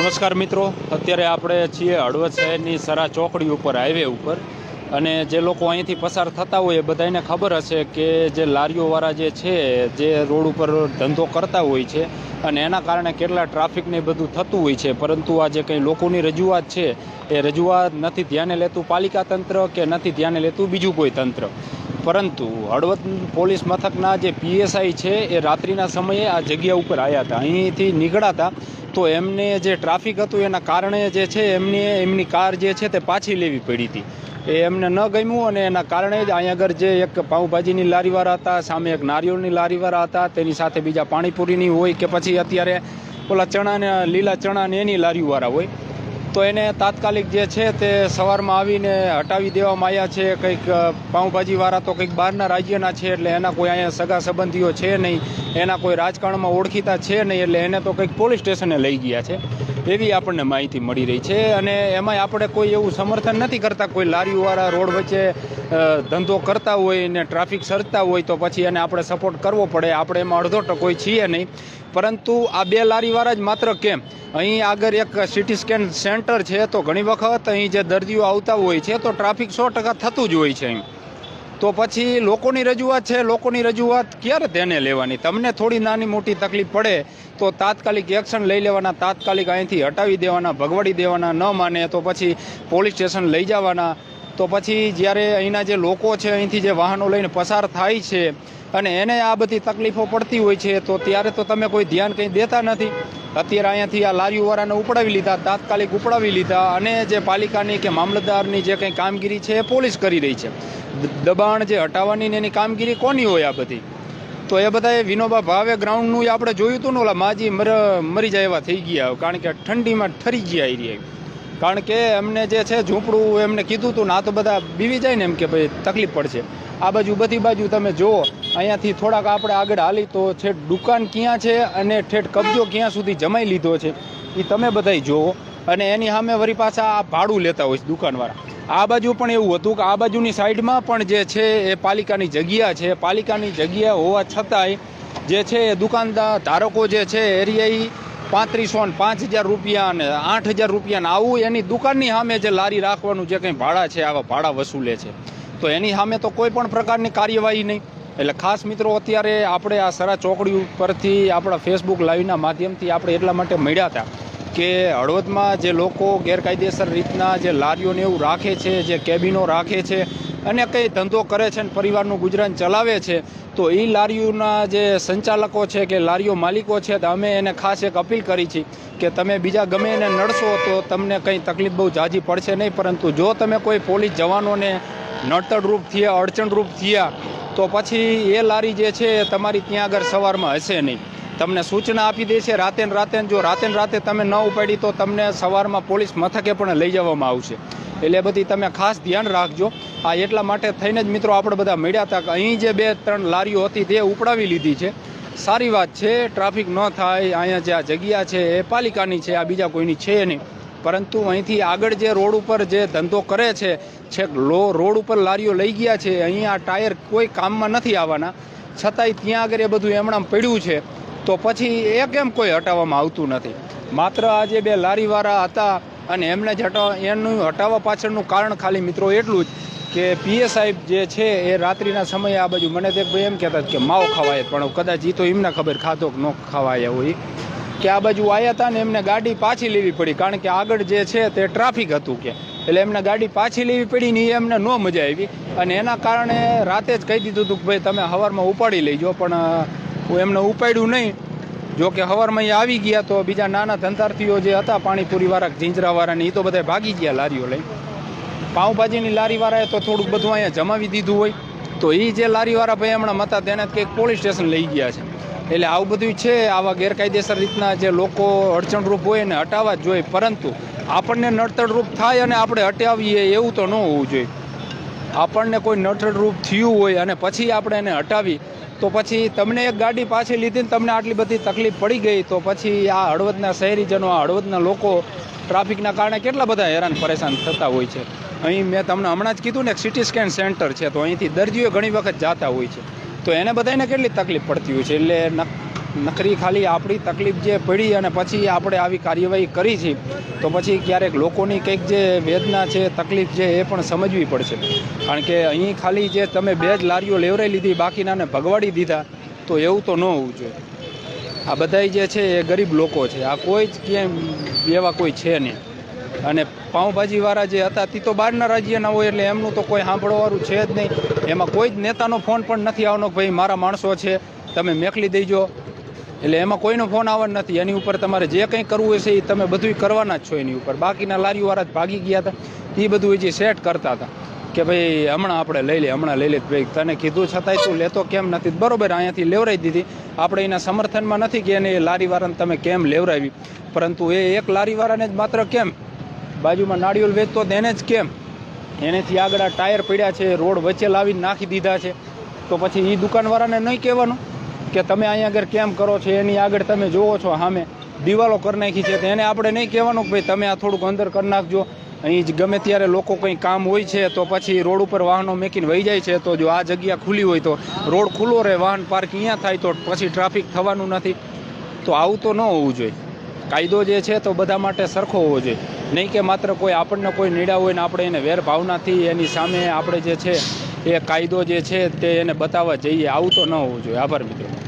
નમસ્કાર મિત્રો, અત્યારે આપણે છીએ હળવદ શહેરની સરા ચોકડી ઉપર, હાઈવે ઉપર. અને જે લોકો અહીંથી પસાર થતા હોય એ બધાને ખબર હશે કે જે લારીઓવાળા જે છે, જે રોડ ઉપર ધંધો કરતા હોય છે અને એના કારણે કેટલા ટ્રાફિકને બધું થતું હોય છે. પરંતુ આ જે કંઈ લોકોની રજૂઆત છે એ રજૂઆત નથી ધ્યાને લેતું પાલિકા તંત્ર કે નથી ધ્યાને લેતું બીજું કોઈ તંત્ર. પરંતુ હળવદ પોલીસ મથકના જે પીએસઆઈ છે એ રાત્રિના સમયે આ જગ્યા ઉપર આવ્યા હતા. અહીંથી નીકળ્યા તો એમને જે ટ્રાફિક હતું એના કારણે જે છે એમની કાર જે છે તે પાછી લેવી પડી હતી. એ એમને ન ગમ્યું અને એના કારણે જ અહીંયા આગળ જે એક પાઉંભાજીની લારીવાળા હતા, સામે એક નારિયેળની લારીવાળા હતા, તેની સાથે બીજા પાણીપુરીની હોય કે પછી અત્યારે ઓલા ચણાને લીલા ચણાને એની લારીવાળા હોય, તો એને તાત્કાલિક જે છે તે સવારમાં આવીને હટાવી દેવામાં આવ્યા છે. કંઈક પાઉંભાજીવાળા તો કંઈક બહારના રાજ્યના છે, એટલે એના કોઈ અહીંયા સગા સંબંધીઓ છે નહીં, એના કોઈ રાજકારણમાં ઓળખીતા છે નહીં, એટલે એને તો કંઈક પોલીસ સ્ટેશને લઈ ગયા છે એવી આપણને માહિતી મળી રહી છે. અને એમાંય આપણે કોઈ એવું સમર્થન નથી કરતા. કોઈ લારીવાળા રોડ વચ્ચે ધંધો કરતા હોય ને ટ્રાફિક સર્જતા હોય તો પછી એને આપણે સપોર્ટ કરવો પડે. આપણે એમાં અડધો ટકો છીએ નહીં. પરંતુ આ બે લારીવાળા જ માત્ર કેમ, અહીં આગળ એક સિટી સ્કેન સેન્ટર છે, તો ઘણી વખત અહીં જે દર્દીઓ આવતા હોય છે તો ટ્રાફિક 100% થતું જ હોય છે અહીં. તો પછી લોકોની રજૂઆત છે, લોકોની રજૂઆત ક્યારે ધ્યાને લેવાની? તમને થોડી નાની મોટી તકલીફ પડે તો તાત્કાલિક એક્શન લઈ લેવાના, તાત્કાલિક અહીંથી હટાવી દેવાના, ભગવાડી દેવાના. ન માને તો પછી પોલીસ સ્ટેશન લઈ જવાના. તો પછી જ્યારે અહીંના જે લોકો છે, અહીંથી જે વાહનો લઈને પસાર થાય છે અને એને આ બધી તકલીફો પડતી હોય છે, તો ત્યારે તો તમે કોઈ ધ્યાન કંઈ દેતા નથી. અત્યારે અહીંયાથી આ લારીઓવાળાને ઉપડાવી લીધા, તાત્કાલિક ઉપડાવી લીધા, અને જે પાલિકાની કે મામલતદારની જે કંઈ કામગીરી છે એ પોલીસ કરી રહી છે. દબાણ જે હટાવવાની ને એની કામગીરી કોની હોય આ બધી? તો એ બધાએ વિનોબા ભાવે ગ્રાઉન્ડનું આપણે જોયું હતું ને, ઓલા માજી મરી જાય એવા થઈ ગયા, કારણ કે ઠંડીમાં ઠરી ગયા એ રહ્યા. કારણ કે એમને જે છે ઝૂંપડું એમને કીધું હતું ને, આ તો બધા બીવી જાય ને એમ કે ભાઈ તકલીફ પડશે. આ બાજુ બધી બાજુ તમે જુઓ, અહીંયાથી થોડાક આપણે આગળ હાલી તો ઠેઠ દુકાન ક્યાં છે અને ઠેઠ કબજો ક્યાં સુધી જમાઈ લીધો છે એ તમે બધાય જુઓ. અને એની સામે વળી પાછા આ ભાડું લેતા હોય છે દુકાનવાળા. આ બાજુ પણ એવું હતું કે આ બાજુની સાઈડમાં પણ જે છે એ પાલિકાની જગ્યા છે. પાલિકાની જગ્યા હોવા છતાંય જે છે એ દુકાનદાર ધારકો જે છે એરિયા 3500 ને 5000 રૂપિયા અને 8000 રૂપિયા આવું એની દુકાનની સામે જે લારી રાખવાનું જે કંઈ ભાડા છે, આવા ભાડા વસૂલે છે. તો એની સામે તો કોઈ પણ પ્રકારની કાર્યવાહી નહીં. એટલે ખાસ મિત્રો, અત્યારે આપણે આ સરા ચોકડી ઉપરથી આપણા ફેસબુક લાઈવના માધ્યમથી આપણે એટલા માટે મળ્યા હતા કે હળવદમાં જે લોકો ગેરકાયદેસર રીતના જે લારીઓને એવું રાખે છે, જે કેબિનો રાખે છે અને કંઈ ધંધો કરે છે અને પરિવારનું ગુજરાન ચલાવે છે, તો એ લારીઓના જે સંચાલકો છે કે લારીઓ માલિકો છે, તો અમે એને ખાસ એક અપીલ કરી છે કે તમે બીજા ગમે એને નડશો તો તમને કંઈ તકલીફ બહુ ઝાઝી પડશે નહીં. પરંતુ જો તમે કોઈ પોલીસ જવાનોને નડતરરૂપ થયા, અડચણરૂપ થયા, તો પછી એ લારી જે છે એ તમારી ત્યાં આગળ સવારમાં હશે નહીં. તમને સૂચના આપી દે છે રાતે જો રાતે તમે ન ઉપાડી તો તમને સવારમાં પોલીસ મથકે પણ લઈ જવામાં આવશે. એટલે બધી તમે ખાસ ધ્યાન રાખજો. આ એટલા માટે થઈને જ મિત્રો આપણે બધા મળ્યા હતા કે અહીં જે 2-3 લારીઓ હતી તે ઉપડાવી લીધી છે. સારી વાત છે, ટ્રાફિક ન થાય. અહીંયા જે આ જગ્યા છે એ પાલિકાની છે, આ બીજા કોઈની છે નહીં. પરંતુ અહીંથી આગળ જે રોડ ઉપર જે ધંધો કરે છે, છેક રોડ ઉપર લારીઓ લઈ ગયા છે, અહીંયા ટાયર કોઈ કામમાં નથી આવવાના, છતાંય ત્યાં આગળ એ બધું એમણામ પડ્યું છે. તો પછી એ કેમ કોઈ હટાવવામાં આવતું નથી? માત્ર આ જે 2 લારીવાળા હતા અને એમને જ એનું હટાવવા પાછળનું કારણ ખાલી મિત્રો એટલું જ કે પીએસઆઈ જે છે એ રાત્રિના સમયે આ બાજુ મને તે ભાઈ એમ કહેતા કે માવો ખવાય, પણ કદાચ એ તો એમને ખબર ખાધો કે ન ખવાય હોય કે આ બાજુ આવ્યા હતા ને એમને ગાડી પાછી લેવી પડી, કારણ કે આગળ જે છે તે ટ્રાફિક હતું કે, એટલે એમને ગાડી પાછી લેવી પડી ને એ એમને ન મજા આવી. અને એના કારણે રાતે જ કહી દીધું હતું કે ભાઈ તમે સવારમાં ઉપાડી લેજો, પણ હું એમને ઉપાડ્યું નહીં. જો કે સવારમાં એ આવી ગયા તો બીજા નાના ધંધાર્થીઓ જે હતા, પાણીપુરીવાળા, જીંજરાવાળાને, એ તો બધા ભાગી ગયા લારીઓ લઈ. પાઉંભાજીની લારીવાળાએ તો થોડુંક બધું અહીંયા જમાવી દીધું હોય, તો એ જે લારીવાળા ભાઈ હમણાં હતા તેને કંઈક પોલીસ સ્ટેશન લઈ ગયા છે. એટલે આવું બધું છે. આવા ગેરકાયદેસર રીતના જે લોકો અડચણરૂપ હોય એને હટાવવા જ જોઈએ, પરંતુ આપણને નડતરરૂપ થાય અને આપણે હટાવીએ એવું તો ન હોવું જોઈએ. આપણને કોઈ નડતરરૂપ થયું હોય અને પછી આપણે એને હટાવી, તો પછી તમને એક ગાડી પાછી લીધી ને તમને આટલી બધી તકલીફ પડી ગઈ, તો પછી આ હળવદના શહેરીજનો, આ હળવદના લોકો ટ્રાફિકના કારણે કેટલા બધા હેરાન પરેશાન થતા હોય છે. અહીં મેં તમને હમણાં જ કીધું ને એક સિટી સ્કેન સેન્ટર છે, તો અહીંથી દર્દીઓ ઘણી વખત જતા હોય છે, તો એને બધાને કેટલી તકલીફ પડતી હોય છે. એટલે નકરી ખાલી આપણી તકલીફ જે પડી અને પછી આપણે આવી કાર્યવાહી કરી છે, તો પછી ક્યારેક લોકોની કંઈક જે વેદના છે, તકલીફ છે, એ પણ સમજવી પડશે. કારણ કે અહીં ખાલી જે તમે 2 જ લારીઓ લેવરાઈ લીધી, બાકીનાને ભગવાડી દીધા, તો એવું તો ન હોવું જોઈએ. આ બધાય જે છે એ ગરીબ લોકો છે, આ કોઈ જ કેમ એવા કોઈ છે નહીં. અને પાઉંભાજીવાળા જે હતા તે તો બહારના રાજ્યના હોય, એટલે એમનું તો કોઈ સાંભળવાવાળું છે જ નહીં. એમાં કોઈ જ નેતાનો ફોન પણ નથી આવવાનો કે ભાઈ મારા માણસો છે, તમે મેકલી દેજો. એટલે એમાં કોઈનો ફોન આવવાનો નથી. એની ઉપર તમારે જે કંઈ કરવું હશે એ તમે બધુંય કરવાના જ છો એની ઉપર. બાકીના લારીઓવાળા જ ભાગી ગયા હતા, એ બધું હજી સેટ કરતા હતા કે ભાઈ હમણાં આપણે લઈ લે, હમણાં લઈ લે. ભાઈ તને કીધું છતાંય તું લેતો કેમ નથી? બરોબર, અહીંયાથી લેવરાઈ દીધી. આપણે એના સમર્થનમાં નથી કે એને લારીવાળાને તમે કેમ લેવરાવી, પરંતુ એ એક લારીવાળાને જ માત્ર કેમ, બાજુમાં નાળિયેર વેચતો એને જ કેમ, એનેથી આગળ આ ટાયર પડ્યા છે, રોડ વચ્ચે લાવીને નાખી દીધા છે, તો પછી એ દુકાનવાળાને નહીં કહેવાનું કે તમે અહીંયા આગળ કેમ કરો છો? એની આગળ તમે જોવો છો સામે દિવાલો કરી નાખી છે, તો એને આપણે નહીં કહેવાનું કે ભાઈ તમે આ થોડુંક અંદર કરી નાખજો. અહીં જ ગમે ત્યારે લોકો કંઈ કામ હોય છે તો પછી રોડ ઉપર વાહનો મેકીને વહી જાય છે, તો જો આ જગ્યા ખુલ્લી હોય તો રોડ ખુલ્લો રહે, વાહન પાર્ક અહીંયા થાય તો પછી ટ્રાફિક થવાનું નથી. તો આવું તો ન હોવું જોઈએ. કાયદો જે છે તો બધા માટે સરખો હોવો જોઈએ, નહીં કે માત્ર કોઈ આપણને કોઈ નીડા હોય ને આપણે એને વેરભાવનાથી એની સામે આપણે જે છે એ કાયદો જે છે તે એને બતાવવા જઈએ. આવું તો ન હોવું જોઈએ. આભાર મિત્રો.